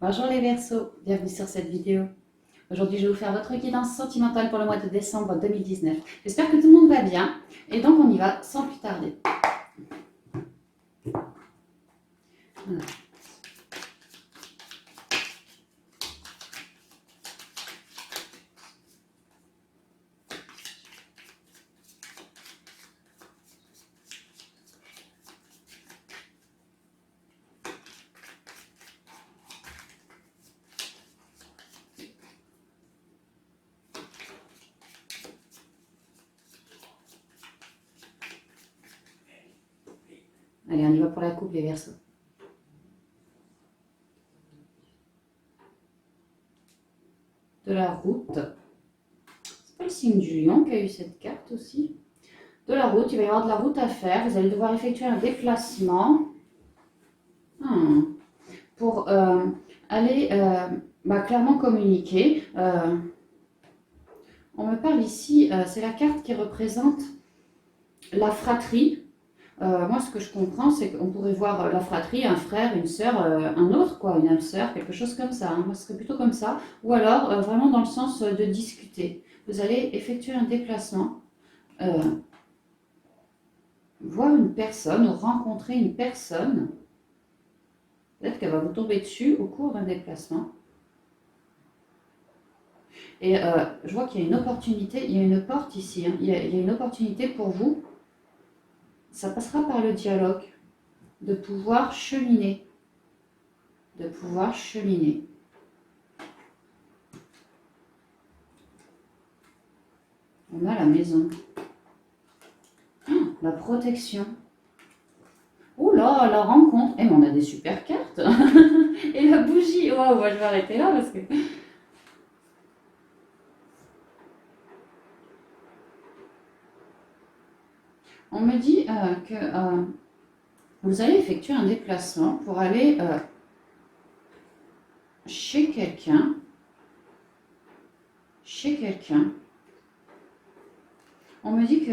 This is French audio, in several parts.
Bonjour les Verseaux, bienvenue sur cette vidéo. Aujourd'hui, je vais vous faire votre guidance sentimentale pour le mois de décembre 2019. J'espère que tout le monde va bien et donc on y va sans plus tarder. Voilà. Allez, on y va pour la coupe les Verseaux. De la route. C'est pas le signe du lion qui a eu cette carte aussi. De la route, il va y avoir de la route à faire. Vous allez devoir effectuer un déplacement pour aller clairement communiquer. On me parle ici, c'est la carte qui représente la fratrie. Moi, ce que je comprends, c'est qu'on pourrait voir la fratrie, un frère, une sœur, un autre, quoi, une âme sœur, quelque chose comme ça. Moi, ce serait plutôt comme ça. Ou alors, vraiment dans le sens de discuter. Vous allez effectuer un déplacement, voir une personne ou rencontrer une personne. Peut-être qu'elle va vous tomber dessus au cours d'un déplacement. Et je vois qu'il y a une opportunité, il y a une porte ici, hein. Il y a une opportunité pour vous. Ça passera par le dialogue, de pouvoir cheminer. De pouvoir cheminer. On a la maison. La protection. Oh là, la rencontre. Eh, mais on a des super cartes. Et la bougie. Oh, moi, je vais arrêter là parce que... On me dit que vous allez effectuer un déplacement pour aller chez quelqu'un. On me dit que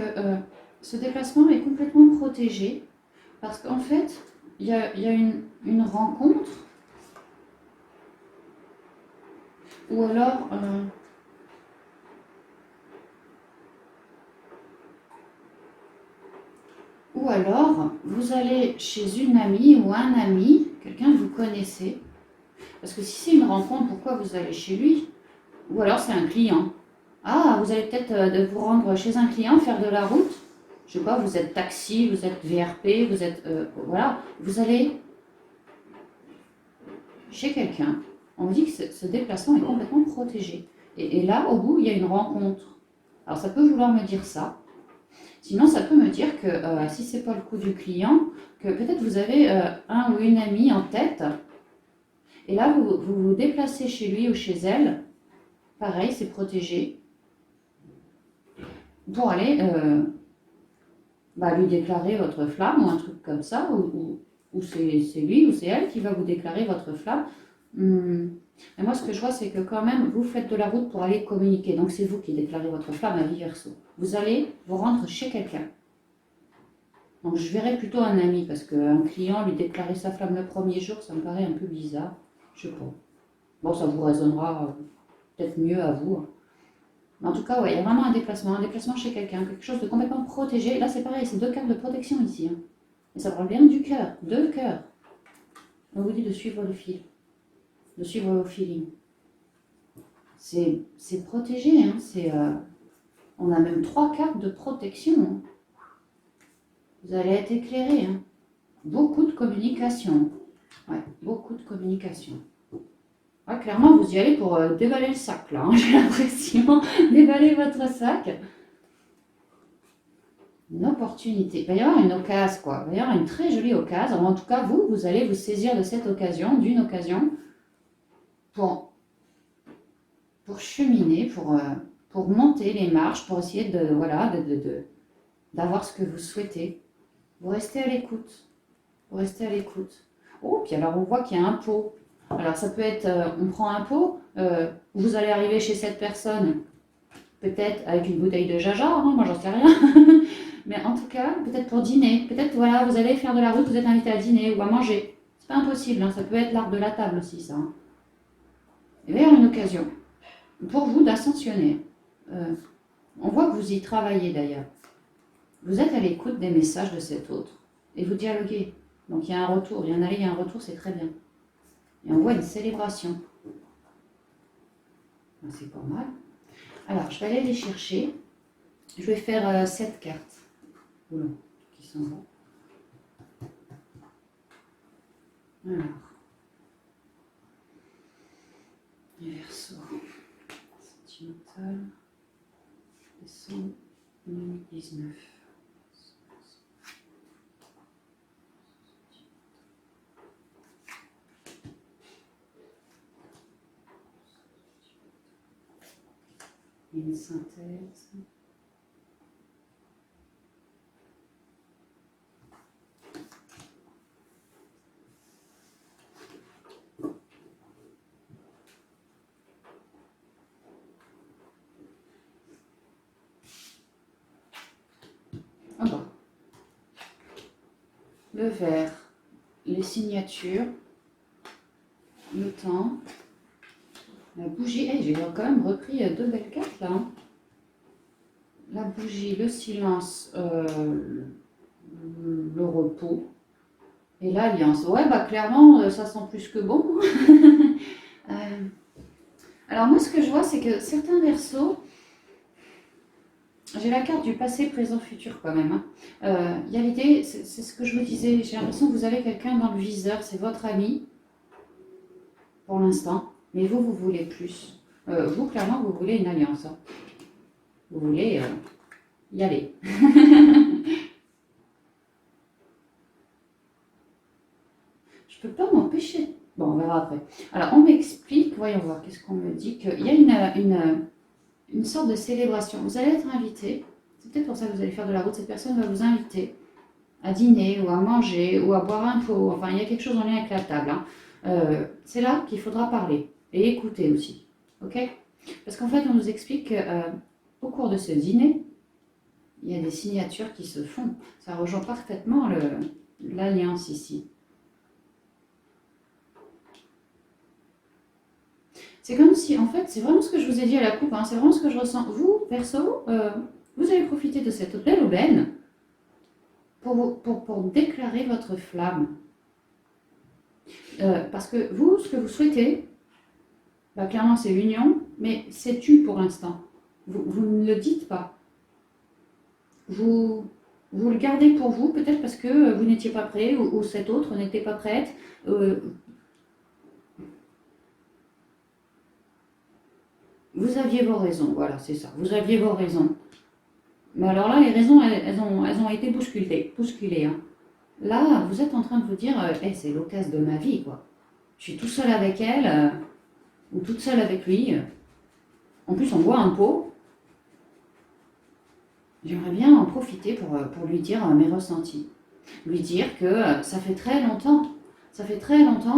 ce déplacement est complètement protégé parce qu'en fait, il y a une rencontre ou alors... Ou alors, vous allez chez une amie ou un ami, quelqu'un que vous connaissez. Parce que si c'est une rencontre, pourquoi vous allez chez lui? Ou alors c'est un client. Ah, vous allez peut-être vous rendre chez un client, faire de la route. Je sais pas, vous êtes taxi, vous êtes VRP, vous êtes... voilà, vous allez chez quelqu'un. On me dit que ce déplacement est complètement protégé. Et là, au bout, il y a une rencontre. Alors ça peut vouloir me dire ça. Sinon, ça peut me dire que si ce n'est pas le coup du client, que peut-être vous avez un ou une amie en tête, et là, vous vous déplacez chez lui ou chez elle, pareil, c'est protégé, pour aller lui déclarer votre flamme ou un truc comme ça, ou c'est lui ou c'est elle qui va vous déclarer votre flamme. Et moi, ce que je vois, c'est que quand même, vous faites de la route pour aller communiquer. Donc, c'est vous qui déclarez votre flamme à vie Verseau. Vous allez vous rendre chez quelqu'un. Donc, je verrais plutôt un ami, parce qu'un client lui déclarer sa flamme le premier jour, ça me paraît un peu bizarre. Je sais pas. Bon, ça vous résonnera peut-être mieux à vous. Mais en tout cas, ouais, il y a vraiment un déplacement chez quelqu'un, quelque chose de complètement protégé. Là, c'est pareil, c'est 2 cartes de protection ici. Hein. Et ça parle bien du cœur, 2 cœurs. On vous dit de suivre le fil. De suivre vos feelings. C'est protégé, hein, on a même 3 cartes de protection. Hein. Vous allez être éclairé. Hein. Beaucoup de communication. Ouais, beaucoup de communication. Ouais, clairement, vous y allez pour déballer le sac, là. Hein, j'ai l'impression. Déballer votre sac. Une opportunité. Il va y avoir une occasion, quoi. Il va y avoir une très jolie occasion. En tout cas, vous allez vous saisir de cette occasion, d'une occasion, pour cheminer, pour monter les marches, pour essayer d'avoir ce que vous souhaitez. Vous restez à l'écoute. Vous restez à l'écoute. Oh, puis alors on voit qu'il y a un pot. Alors ça peut être, on prend un pot, vous allez arriver chez cette personne, peut-être avec une bouteille de jaja, hein, moi j'en sais rien. Mais en tout cas, peut-être pour dîner. Peut-être, voilà, vous allez faire de la route, vous êtes invité à dîner ou à manger. C'est pas impossible, hein, ça peut être l'art de la table aussi, ça. Hein. vers une occasion pour vous d'ascensionner. On voit que vous y travaillez d'ailleurs. Vous êtes à l'écoute des messages de cet autre et vous dialoguez. Donc il y a un retour, il y a un aller, il y a un retour, c'est très bien. Et on voit une célébration. C'est pas mal. Alors, je vais aller les chercher. Je vais faire 7 cartes. Oula, qui s'en vont. Alors. Les Verseaux. Sentimental. Décembre 2019. Une synthèse. Ah bon. Le vert, les signatures, le temps, la bougie. Hey, j'ai quand même repris 2 belles cartes là. Hein. La bougie, le silence, le repos et l'alliance. Ouais, bah clairement, ça sent plus que bon. Alors moi, ce que je vois, c'est que certains Verseaux, j'ai la carte du passé, présent, futur quand même. Hein. Il y a l'idée, c'est ce que je vous disais, j'ai l'impression que vous avez quelqu'un dans le viseur, c'est votre ami, pour l'instant, mais vous, vous voulez plus. Vous, clairement, vous voulez une alliance. Hein. Vous voulez y aller. Je peux pas m'empêcher. Bon, on verra après. Alors, on m'explique, voyons voir, qu'est-ce qu'on me dit, qu'il y a une sorte de célébration. Vous allez être invité, c'est peut-être pour ça que vous allez faire de la route, cette personne va vous inviter à dîner ou à manger ou à boire un pot, enfin il y a quelque chose en lien avec la table. Hein. C'est là qu'il faudra parler et écouter aussi, ok? Parce qu'en fait on nous explique qu'au cours de ce dîner, il y a des signatures qui se font. Ça rejoint parfaitement l'alliance ici. C'est comme si, en fait, c'est vraiment ce que je vous ai dit à la coupe, hein, c'est vraiment ce que je ressens. Vous, perso, vous allez profiter de cette belle aubaine pour déclarer votre flamme. Parce que vous, ce que vous souhaitez, bah, clairement c'est l'union, mais c'est tu pour l'instant. Vous ne le dites pas. Vous le gardez pour vous, peut-être parce que vous n'étiez pas prêt ou cette autre n'était pas prête. Vous aviez vos raisons, voilà, c'est ça. Vous aviez vos raisons. Mais alors là, les raisons, elles ont été bousculées. Hein. Là, vous êtes en train de vous dire, hey, c'est l'occasion de ma vie, quoi. Je suis tout seul avec elle, ou toute seule avec lui. En plus, on boit un pot. J'aimerais bien en profiter pour lui dire mes ressentis. Lui dire que ça fait très longtemps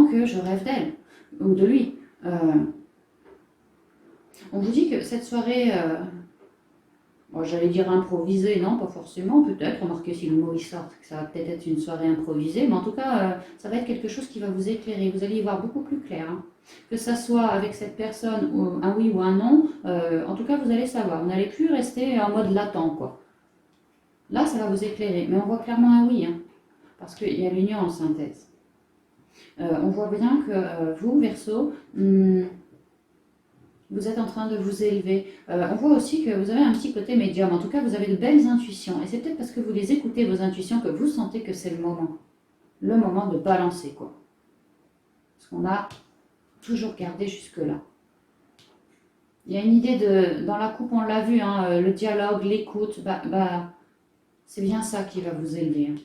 que je rêve d'elle, ou de lui. On vous dit que cette soirée, bon, j'allais dire improvisée, non, pas forcément, peut-être, remarquez si le mot il sort, que ça va peut-être être une soirée improvisée, mais en tout cas, ça va être quelque chose qui va vous éclairer, vous allez y voir beaucoup plus clair. Hein. Que ça soit avec cette personne, un oui ou un non, en tout cas, vous allez savoir, vous n'allez plus rester en mode latent, quoi. Là, ça va vous éclairer, mais on voit clairement un oui, hein, parce qu'il y a l'union en synthèse. On voit bien que vous, Verseau, vous êtes en train de vous élever. On voit aussi que vous avez un petit côté médium. En tout cas, vous avez de belles intuitions. Et c'est peut-être parce que vous les écoutez, vos intuitions, que vous sentez que c'est le moment. Le moment de balancer, quoi. Parce qu'on a toujours gardé jusque-là. Il y a une idée de... Dans la coupe, on l'a vu, hein, le dialogue, l'écoute, c'est bien ça qui va vous élever. Hein.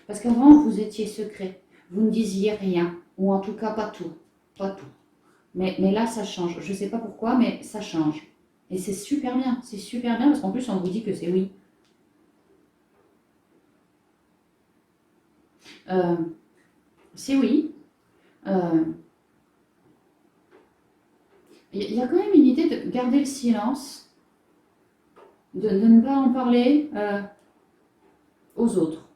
Parce qu'avant, vous étiez secret. Vous ne disiez rien. Ou en tout cas, pas tout. Pas tout. Mais là, ça change. Je ne sais pas pourquoi, mais ça change. Et c'est super bien. C'est super bien parce qu'en plus, on vous dit que c'est oui. C'est oui. Il y a quand même une idée de garder le silence, de ne pas en parler aux autres.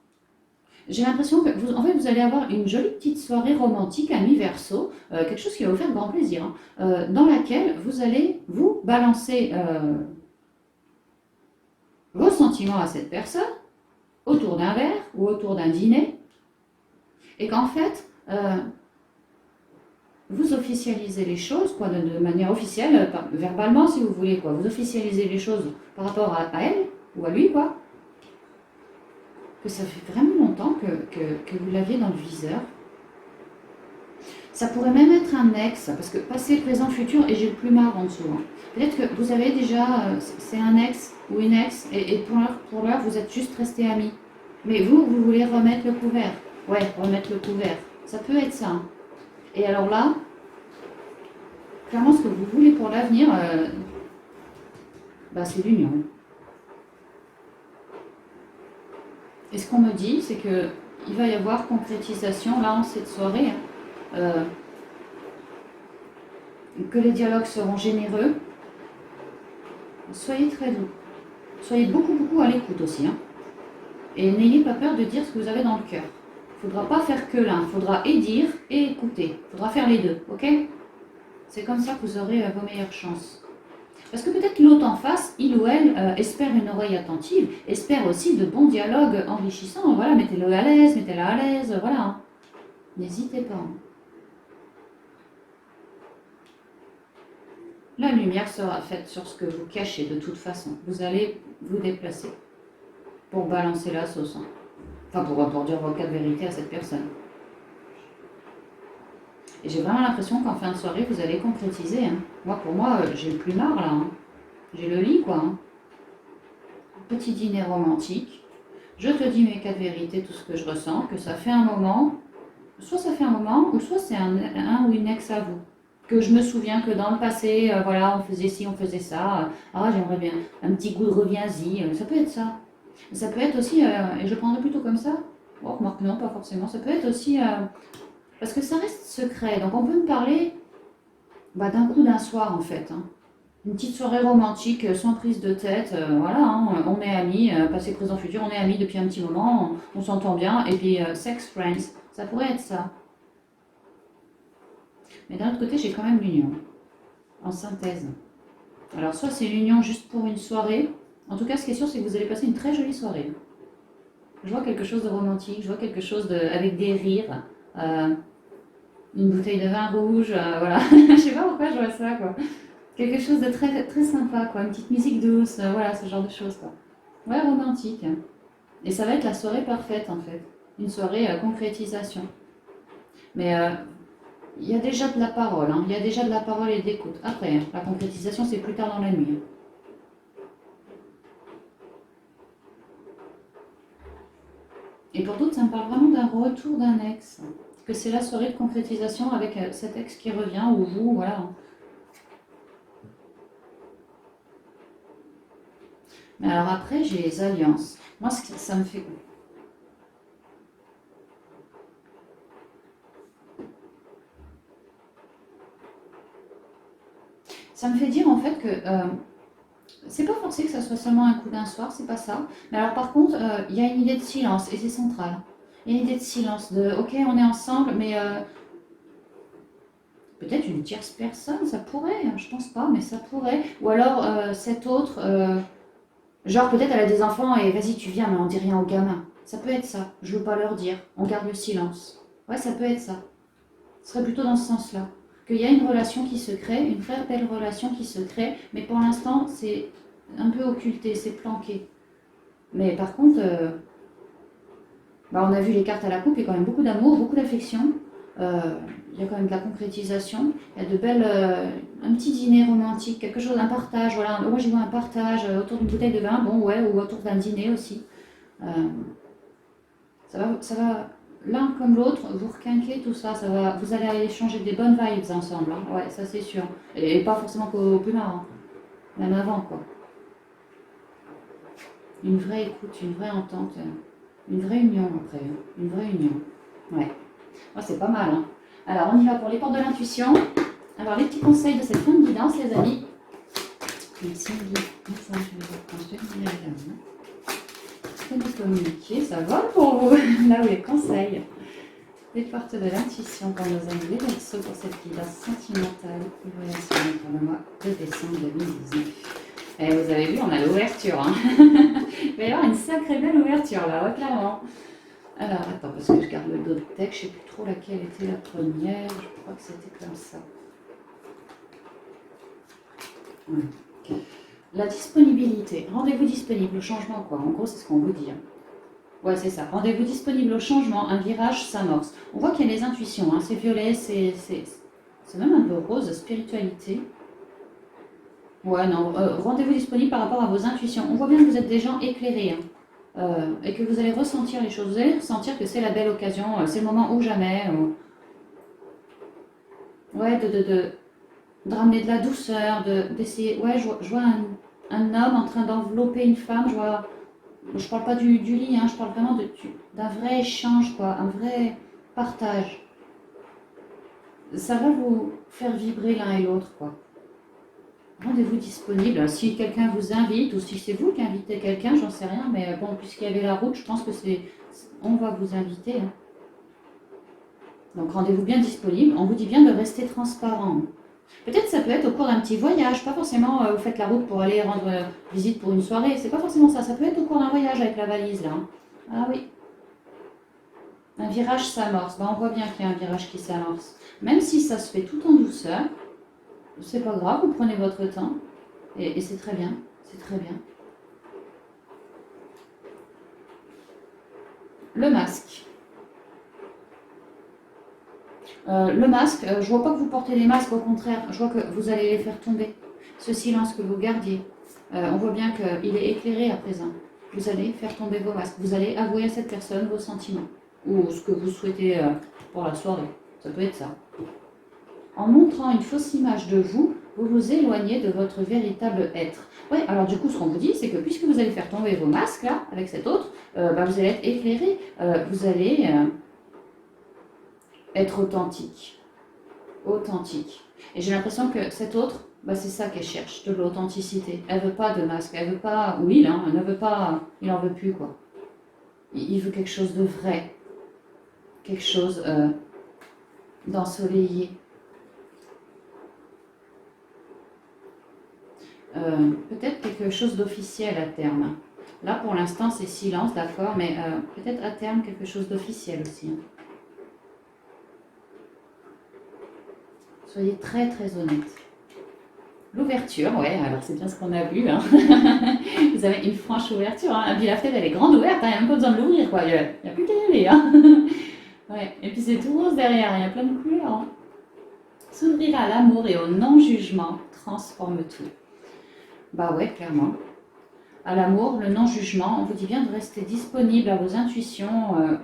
J'ai l'impression que en fait, vous allez avoir une jolie petite soirée romantique à mi-verso, quelque chose qui va vous faire grand plaisir, hein, dans laquelle vous allez vous balancer vos sentiments à cette personne autour d'un verre ou autour d'un dîner, et qu'en fait, vous officialisez les choses, quoi, de manière officielle, verbalement si vous voulez, quoi. Vous officialisez les choses par rapport à elle ou à lui, quoi. Que ça fait vraiment longtemps que vous l'aviez dans le viseur. Ça pourrait même être un ex, parce que passé, présent, futur, et j'ai le plumard en dessous. Hein. Peut-être que vous avez déjà, c'est un ex ou une ex, et pour l'heure, vous êtes juste resté amis. Mais vous voulez remettre le couvert. Ouais, remettre le couvert. Ça peut être ça. Hein. Et alors là, clairement, ce que vous voulez pour l'avenir, bah, c'est l'union. Et ce qu'on me dit, c'est qu'il va y avoir concrétisation, là, en cette soirée, hein, que les dialogues seront généreux. Soyez très doux. Soyez beaucoup à l'écoute aussi. Hein. Et n'ayez pas peur de dire ce que vous avez dans le cœur. Il ne faudra pas faire que l'un. Il faudra et dire et écouter. Il faudra faire les deux. Ok? C'est comme ça que vous aurez vos meilleures chances. Parce que peut-être l'autre en face, il ou elle, espère une oreille attentive, espère aussi de bons dialogues enrichissants. Voilà, mettez-le à l'aise, mettez-la à l'aise. Voilà. Hein. N'hésitez pas. Hein. La lumière sera faite sur ce que vous cachez de toute façon. Vous allez vous déplacer pour balancer la sauce. Hein. Enfin, pour dire vos cas de vérité à cette personne. Et j'ai vraiment l'impression qu'en fin de soirée, vous allez concrétiser. Hein. Moi, pour moi, j'ai le plumard là. Hein. J'ai le lit, quoi. Hein. Petit dîner romantique. Je te dis mes cas de vérité, tout ce que je ressens, que ça fait un moment. Soit ça fait un moment, ou soit c'est un ou une ex à vous. Que je me souviens que dans le passé, voilà, on faisait ci, on faisait ça. Ah, j'aimerais bien un petit goût de reviens-y. Ça peut être ça. Ça peut être aussi, et je prendrais plutôt comme ça. Oh, remarque, non, pas forcément. Ça peut être aussi, parce que ça reste secret. Donc on peut me parler d'un coup d'un soir en fait. Hein. Une petite soirée romantique, sans prise de tête. Voilà, hein, on est amis, passé, présent, futur, on est amis depuis un petit moment, on s'entend bien. Et puis, sex friends, ça pourrait être ça. Mais d'un autre côté, j'ai quand même l'union, en synthèse. Alors, soit c'est l'union juste pour une soirée. En tout cas, ce qui est sûr, c'est que vous allez passer une très jolie soirée. Je vois quelque chose de romantique, je vois quelque chose avec des rires, une bouteille de vin rouge, voilà. Je sais pas pourquoi je vois ça, quoi. Quelque chose de très, très sympa, quoi. Une petite musique douce, voilà, ce genre de choses, quoi. Ouais, romantique. Et ça va être la soirée parfaite, en fait. Une soirée concrétisation. Mais il y a déjà de la parole, hein. Il y a déjà de la parole et d'écoute. Après, hein, la concrétisation, c'est plus tard dans la nuit. Et pour d'autres, ça me parle vraiment d'un retour d'un ex. Que c'est la soirée de concrétisation avec cet ex qui revient, ou vous, voilà. Mais alors après, j'ai les alliances. Moi, ça me fait... Ça me fait dire en fait que c'est pas forcé que ça soit seulement un coup d'un soir, c'est pas ça. Mais alors par contre, il y a une idée de silence et c'est central. Il y a une idée de silence, de ok, on est ensemble, mais peut-être une tierce personne, ça pourrait, hein, je pense pas, mais ça pourrait. Ou alors cet autre, genre peut-être elle a des enfants et vas-y tu viens, mais on dit rien aux gamins. Ça peut être ça, je veux pas leur dire, on garde le silence. Ouais, ça peut être ça. Ce serait plutôt dans ce sens-là. Qu'il y a une relation qui se crée, une très belle relation qui se crée, mais pour l'instant, c'est un peu occulté, c'est planqué. Mais par contre, on a vu les cartes à la coupe, il y a quand même beaucoup d'amour, beaucoup d'affection. Il y a quand même de la concrétisation. Il y a de belles, un petit dîner romantique, quelque chose, un partage. Voilà, moi j'y vois un partage autour d'une bouteille de vin, bon ouais, ou autour d'un dîner aussi. Ça va l'un comme l'autre, vous requinquez tout ça, vous allez échanger des bonnes vibes ensemble, hein. Ouais, ça c'est sûr. Et pas forcément qu'au plumard, hein. Même avant, quoi. Une vraie écoute, une vraie entente, une vraie union après, hein. Une vraie union. Ouais, moi c'est pas mal, hein. Alors on y va pour les portes de l'intuition. Alors les petits conseils de cette fin de guidance, les amis. Merci, je vais vous prendre, je vais vous apprenez à communiquer, ça va pour vous. Là où les conseils. Les portes de l'intuition pour nos amis les Verseaux pour cette guidance sentimentale. Relation pour le mois de décembre 2019. Et vous avez vu, on a l'ouverture. Hein. Il va y avoir une sacrée belle ouverture là, ouais, clairement. Alors, attends, parce que je garde le dos de deck, je ne sais plus trop laquelle était la première. Je crois que c'était comme ça. Ouais. La disponibilité. Rendez-vous disponible au changement, quoi. En gros, c'est ce qu'on vous dit. Hein. Ouais, c'est ça. Rendez-vous disponible au changement. Un virage s'amorce. On voit qu'il y a les intuitions. Hein. C'est violet, c'est même un peu rose, spiritualité. Ouais, non. Rendez-vous disponible par rapport à vos intuitions. On voit bien que vous êtes des gens éclairés. Hein. Et que vous allez ressentir les choses. Vous allez ressentir que c'est la belle occasion. C'est le moment ou jamais. Ouais, de ramener de la douceur, d'essayer. Ouais, je vois un homme en train d'envelopper une femme. Je parle pas du lit, hein, je parle vraiment d'un vrai échange, quoi, un vrai partage. Ça va vous faire vibrer l'un et l'autre, quoi. Rendez-vous disponible. Si quelqu'un vous invite ou si c'est vous qui invitez quelqu'un, j'en sais rien, mais bon, puisqu'il y avait la route, je pense que on va vous inviter. Hein. Donc rendez-vous bien disponible. On vous dit bien de rester transparent. Peut-être ça peut être au cours d'un petit voyage, pas forcément vous faites la route pour aller rendre visite pour une soirée, c'est pas forcément ça, ça peut être au cours d'un voyage avec la valise là. Hein. Ah oui. Un virage s'amorce, on voit bien qu'il y a un virage qui s'amorce. Même si ça se fait tout en douceur, c'est pas grave, vous prenez votre temps et c'est très bien, c'est très bien. Le masque. Le masque, je vois pas que vous portez des masques, au contraire, je vois que vous allez les faire tomber. Ce silence que vous gardiez, on voit bien qu'il est éclairé à présent. Vous allez faire tomber vos masques, vous allez avouer à cette personne vos sentiments, ou ce que vous souhaitez pour la soirée, ça peut être ça. En montrant une fausse image de vous, vous vous éloignez de votre véritable être. Ouais, alors du coup, ce qu'on vous dit, c'est que puisque vous allez faire tomber vos masques, là, avec cet autre, vous allez être éclairé, vous allez... être authentique. Authentique. Et j'ai l'impression que cette autre, c'est ça qu'elle cherche, de l'authenticité. Elle veut pas de masque, elle veut pas, ou il, hein, elle ne veut pas, il en veut plus, quoi. Il veut quelque chose de vrai. Quelque chose d'ensoleillé. Peut-être quelque chose d'officiel à terme. Là, pour l'instant, c'est silence, d'accord, mais peut-être à terme, quelque chose d'officiel aussi. Hein. Soyez très très honnête. L'ouverture, ouais, alors c'est bien ce qu'on a vu. Hein. Vous avez une franche ouverture. Hein. Et puis la fenêtre, elle est grande ouverte, il n'y a même pas besoin de l'ouvrir, quoi. Il n'y a plus qu'à y aller. Hein. Ouais. Et puis c'est tout rose derrière, il y a plein de couleurs. Hein. S'ouvrir à l'amour et au non-jugement transforme tout. Bah ouais, clairement. À l'amour, le non-jugement, on vous dit bien de rester disponible à vos intuitions,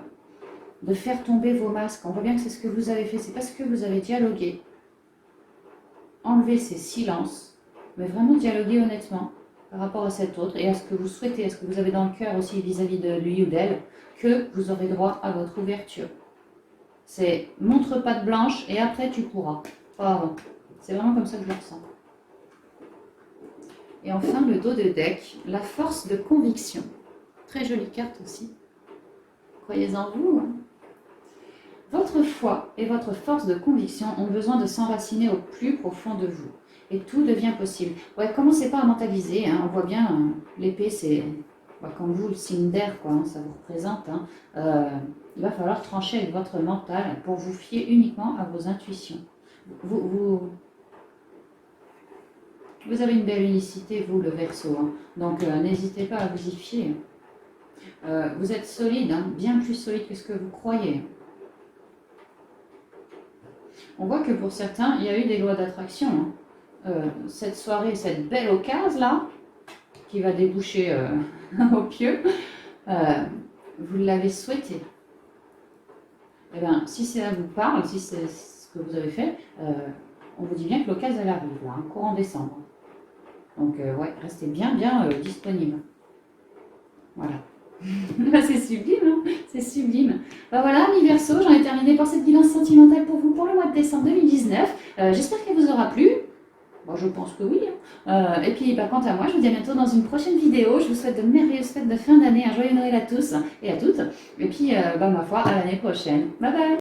de faire tomber vos masques. On voit bien que c'est ce que vous avez fait, c'est parce que vous avez dialogué. Enlever ces silences, mais vraiment dialoguer honnêtement par rapport à cet autre et à ce que vous souhaitez, à ce que vous avez dans le cœur aussi vis-à-vis de lui ou d'elle, que vous aurez droit à votre ouverture. C'est montre patte blanche et après tu pourras, pas avant. C'est vraiment comme ça que je le ressens. Et enfin le dos de deck, la force de conviction. Très jolie carte aussi. Croyez en vous. Hein. Votre foi et votre force de conviction ont besoin de s'enraciner au plus profond de vous. Et tout devient possible. Ouais, commencez pas à mentaliser. Hein. On voit bien, l'épée, c'est comme vous, le signe d'air, quoi. Hein, ça vous représente. Hein. Il va falloir trancher avec votre mental pour vous fier uniquement à vos intuitions. Vous avez une belle unicité, vous, le Verseau. Hein. Donc, n'hésitez pas à vous y fier. Vous êtes solide, hein, bien plus solide que ce que vous croyez. On voit que pour certains, il y a eu des lois d'attraction. Hein. Cette soirée, cette belle occasion là, qui va déboucher au pieu, vous l'avez souhaité. Eh bien, si ça vous parle, si c'est ce que vous avez fait, on vous dit bien que l'occasion elle arrive, là, courant décembre. Donc, ouais, restez bien disponible. Voilà. C'est sublime, hein, c'est sublime. Voilà, mes Verseaux, j'en ai terminé pour cette guidance sentimentale pour vous pour le mois de décembre 2019. J'espère qu'elle vous aura plu. Bon, je pense que oui, hein. Et puis, quant à moi, je vous dis à bientôt dans une prochaine vidéo. Je vous souhaite de merveilleuses fêtes de fin d'année, un joyeux Noël à tous et à toutes. Et puis, ma foi, à l'année prochaine. Bye bye!